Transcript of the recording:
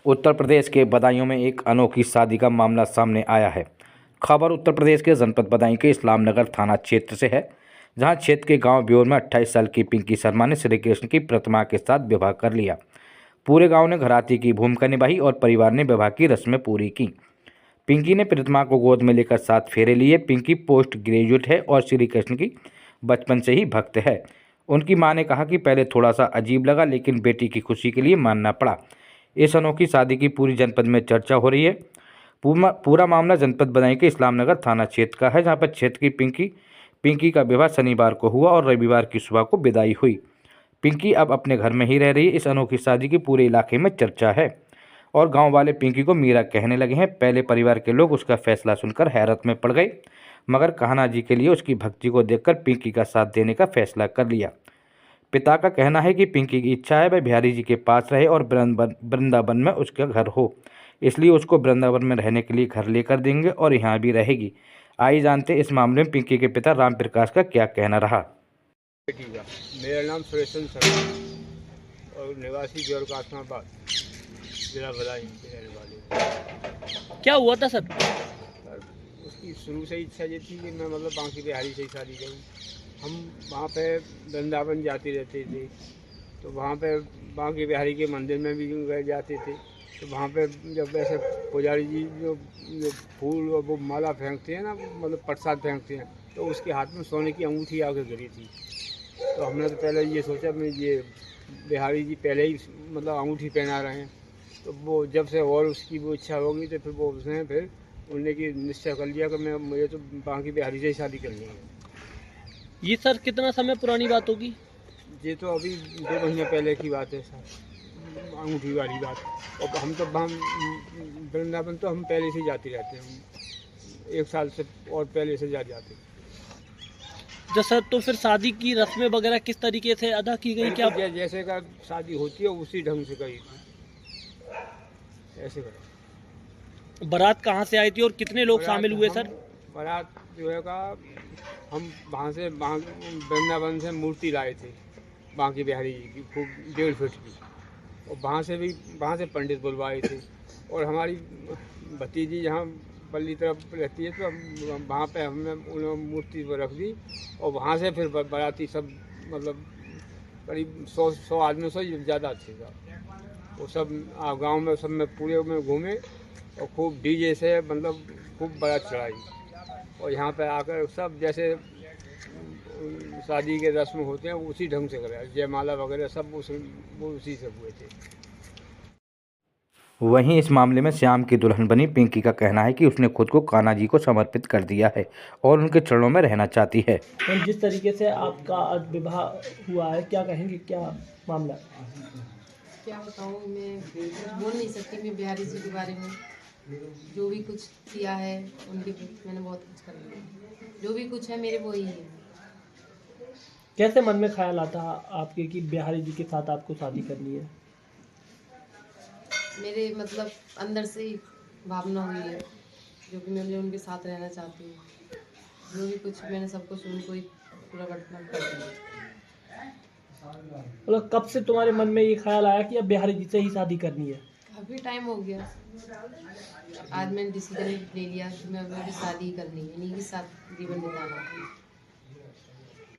उत्तर प्रदेश के बदायूं में एक अनोखी शादी का मामला सामने आया है। खबर उत्तर प्रदेश के जनपद बदायूं के इस्लाम नगर थाना क्षेत्र से है, जहां क्षेत्र के गांव ब्योर में 28 साल की पिंकी शर्मा ने श्री कृष्ण की प्रतिमा के साथ विवाह कर लिया। पूरे गांव ने घराती की भूमिका निभाई और परिवार ने विवाह की रस्में पूरी की। पिंकी ने प्रतिमा को गोद में लेकर 7 फेरे लिए। पिंकी पोस्ट ग्रेजुएट है और श्री कृष्ण की बचपन से ही भक्त है। उनकी मां ने कहा कि पहले थोड़ा सा अजीब लगा, लेकिन बेटी की खुशी के लिए मानना पड़ा। इस अनोखी शादी की पूरी जनपद में चर्चा हो रही है। पूरा मामला जनपद बदायूं के इस्लाम नगर थाना क्षेत्र का है, जहां पर क्षेत्र की पिंकी का विवाह शनिवार को हुआ और रविवार की सुबह को विदाई हुई। पिंकी अब अपने घर में ही रह रही है। इस अनोखी शादी की पूरे इलाके में चर्चा है और गांव वाले पिंकी को मीरा कहने लगे हैं। पहले परिवार के लोग उसका फैसला सुनकर हैरत में पड़ गए, मगर कान्हा जी के लिए उसकी भक्ति को देखकर पिंकी का साथ देने का फैसला कर लिया। पिता का कहना है कि पिंकी की इच्छा है वह बिहारी जी के पास रहे और वृंदावन में उसका घर हो, इसलिए उसको वृंदावन में रहने के लिए घर लेकर देंगे और यहाँ भी रहेगी। आइए जानते इस मामले में पिंकी के पिता राम प्रकाश का क्या कहना रहा। मेरा नाम सुरेशन शर्मा और निवासी जोर कासमाबाद जिला बदायूं के रहने वाले। क्या हुआ था सर? उसकी शुरू से इच्छा ये थी कि मैं मतलब बांकी बिहारी से ही शादी करूँ। हम वहाँ पे वृंदावन जाते रहते थे, तो वहाँ पे बांकी बिहारी के मंदिर में भी गए जाते थे। तो वहाँ पे जब ऐसे पुजारी जी जो फूल और वो माला फेंकते हैं ना, मतलब प्रसाद फेंकते हैं, तो उसके हाथ में सोने की अंगूठी आकर गिरी थी। तो हमने तो पहले ये सोचा मैं ये बिहारी जी पहले ही मतलब अंगूठी पहना रहे हैं, तो वो जब से और उसकी वो इच्छा होगी तो फिर वो उसने फिर उन्होंने की निश्चय कर लिया कि मुझे तो बांकी बिहारी से ही शादी करनी है। ये सर कितना समय पुरानी बात होगी? ये तो अभी 2 महीने पहले की बात है सर, अंगूठी वाली बात। और हम तो वृंदावन तो हम पहले से जाते रहते हैं, 1 साल से और पहले से जाते हैं। जो सर, तो फिर शादी की रस्में वगैरह किस तरीके से अदा की गई? क्या जैसे का शादी होती है उसी ढंग से करी थी, ऐसे करा। बारात कहाँ से आई थी और कितने लोग शामिल हुए सर? बारात जो है का हम वहाँ से वृंदावन से मूर्ति लाए थे बांकी बिहारी जी की, खूब 1.5 फीट की, और वहाँ से पंडित बुलवाए थे। और हमारी भतीजी जहाँ पल्ली तरफ रहती है, तो वहाँ पे हमने उन्होंने मूर्ति पर रख दी, और वहाँ से फिर बाराती सब मतलब करीब 100 आदमी से ज़्यादा थे साहब। वो सब गांव में सब में पूरे में घूमे और खूब डीजे से मतलब खूब बारात चढ़ाई। और यहाँ पे आकर सब जैसे शादी के रस्म होते हैं उसी ढंग से कराया, जयमाला वगैरह सब उसी से हुए थे। वहीं इस मामले में श्याम की दुल्हन बनी पिंकी का कहना है कि उसने खुद को कान्हा जी को समर्पित कर दिया है और उनके चरणों में रहना चाहती है। तो जिस तरीके से आपका आज विवाह हुआ है, क्या कहेंगे, क्या मामला? क्या बताऊँ, मैं बोल नहीं सकती। मैं बिहारी जी के बारे में जो भी कुछ किया है उनके, मैंने बहुत कुछ कर लिया। जो भी कुछ है मेरे वो ही है। कैसे मन में ख्याल आता आपके कि बिहारी जी के साथ आपको शादी करनी है? मेरे मतलब अंदर से ही भावना हुई है, जो कि मैं उनके साथ रहना चाहती हूँ। जो भी कुछ मैंने सब कुछ उनको ही पूरा घटना कर दिया। मतलब कब से तुम्हारे मन में ये ख्याल आया कि अब बिहारी जी से ही शादी करनी है? काफ़ी टाइम हो गया। आज मैंने डिसीजन ले लिया कि मैं उनकी शादी करनी है, इन्हीं के साथ जीवन बिताना है।